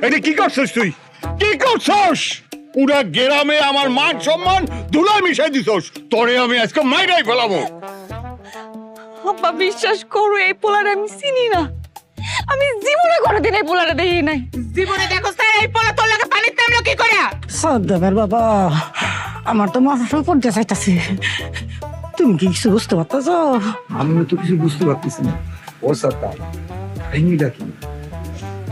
এটা কি করছিস তুই? কি করছস? পুরা গ্রামে আমার মান সম্মান ধুলায় মিশাই দিছস। তোরে আমি আজকে মাইরাই ফেলাবো। আব্বা বিশ্বাস করো, এই পোলারে আমি চিনি না। আমি জীবনে কোনোদিন এই পোলারে দেখি নাই। জীবনে দেখো স্যার, এই পোলা তোর লাগে পানির নামলো কি করে? সাদ্দামের বাবা, আমার তো মাথা পড়তে চাইতাছে। তুমি কি কিছু বুঝতে পারতেছ? আমি তো কিছু বুঝতে পারতেছি না। ও সাদ্দাম, কাহিনীটা কি?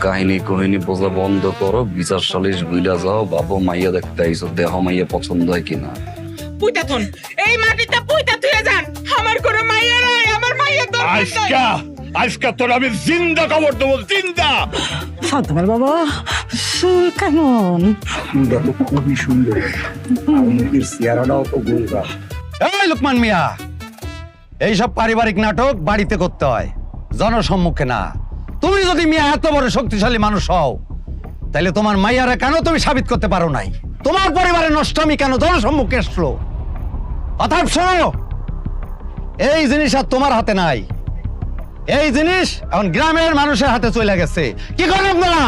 কাহিনী বোঝা বন্ধ করো, বিচার সালিশ বুইলা যাও। বাবু মাইয়া দেখতে আইসো, দেহ মাইয়া পছন্দ হয় কিনা। পুইতা থন, এই মাটিতে পুইতা থুয়ে যান। আমার কোনো মাইয়া নাই, আমার মাইয়া দরকার নাই। আজকে তোর আমি জিন্দা খবর দেবো, জিন্দা। সাদ্দামের বাবা, কেমন? ফুলটা তো খুবই সুন্দর, আর মুখের চেহারাটাও তো গোলগা। এই লোকমান মিয়া, এইসব পারিবারিক নাটক বাড়িতে করতে হয়, জনসম্মুখে না। তুমি যদি মিয়া এত বড় শক্তিশালী মানুষ হও, তাহলে তোমার মাইয়ারা কেন তুমি সাবিত করতে পারো নাই? তোমার পরিবারের নষ্টামি কেন জনসম্মুখে আসলো? অতএব শোনো, এই জিনিস আর তোমার হাতে নাই। এই জিনিস এখন গ্রামের মানুষের হাতে চলে গেছে। কি করেন আপনারা?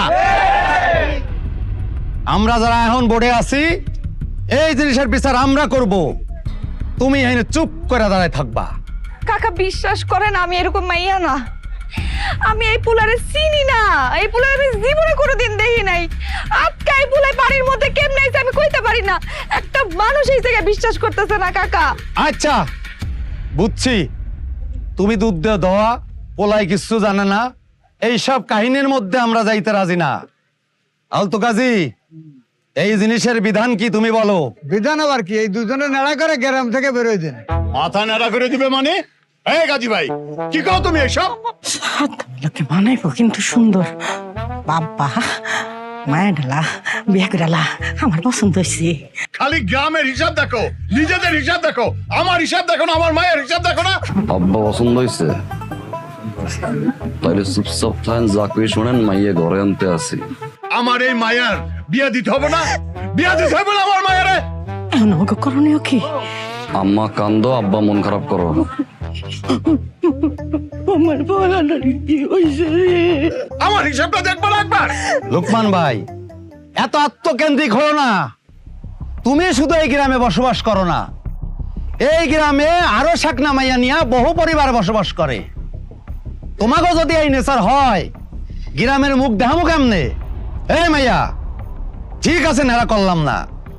আমরা যারা এখন বোর্ডে আছি, এই জিনিসের বিচার আমরা করব। তুমি এখানে চুপ করে দাঁড়ায় থাকবা। কাকা বিশ্বাস করেন, আমি এরকম মাইয়া না। আমি এই পোলারে চিনি না। এই পোলারে আমি জীবনে কোনোদিন দেখি নাই। আজকে এই পোলাই বাড়ির মধ্যে কেমনে আইছে আমি কইতে পারি না। একটা মানুষ এই জায়গায় বিশ্বাস করতেছে না কাকা। আচ্ছা, বুঝছি, তুমি দুধ দিয়ে দেওয়া পোলাই কিছু জানে না, এইসব কাহিনীর মধ্যে আমরা যাইতে রাজি না। আলতো কাজী, এই জিনিসের বিধান কি তুমি বলো? বিধান আবার কি? এই দুজনে নাড়া করে গ্রাম থেকে বেরোয় দেন। মাথা নাড়া করে দিবে মানে? এই গাজী ভাই, কি কও তুমি এসব? সাদ্দামকে মানাইবো কিন্তু সুন্দর। বাবা, মায়া ডালা, বিয়া করালা, আমার পছন্দ হয়েছে। খালি গ্রামের হিসাব দেখো, নিজেদের হিসাব দেখো, আমার হিসাব দেখো না, আমার মায়ের হিসাব দেখো না। আব্বা পছন্দ হয়েছে? তাহলে চুপচাপ থাকেন, যা কই শোনেন, মাইয়া ঘরে আনতে আসি। আমার এই মায়ের বিয়া দিতে হবে না? বিয়া দিতে হবে না আমার মায়েরে? এখন আমাকে করণীয় কি? আম্মা কান্দো, আব্বা মন খারাপ করো। আমার বলার কি হয়েছে রে? আমার হিসাবটা দেখবো না একবার? লোকমান ভাই, এত আত্মকেন্দ্রিক হলো না। তুমি শুধু এই গ্রামে বসবাস করো না, এই গ্রামে আরো শাকনা মাইয়া নিয়া বহু পরিবার বসবাস করে। তোমাকেও যদি এই নেচার হয়, গ্রামের মুখ দেখামো কেমনে? এই মাইয়া, ঠিক আছে, নেড়া করলাম না,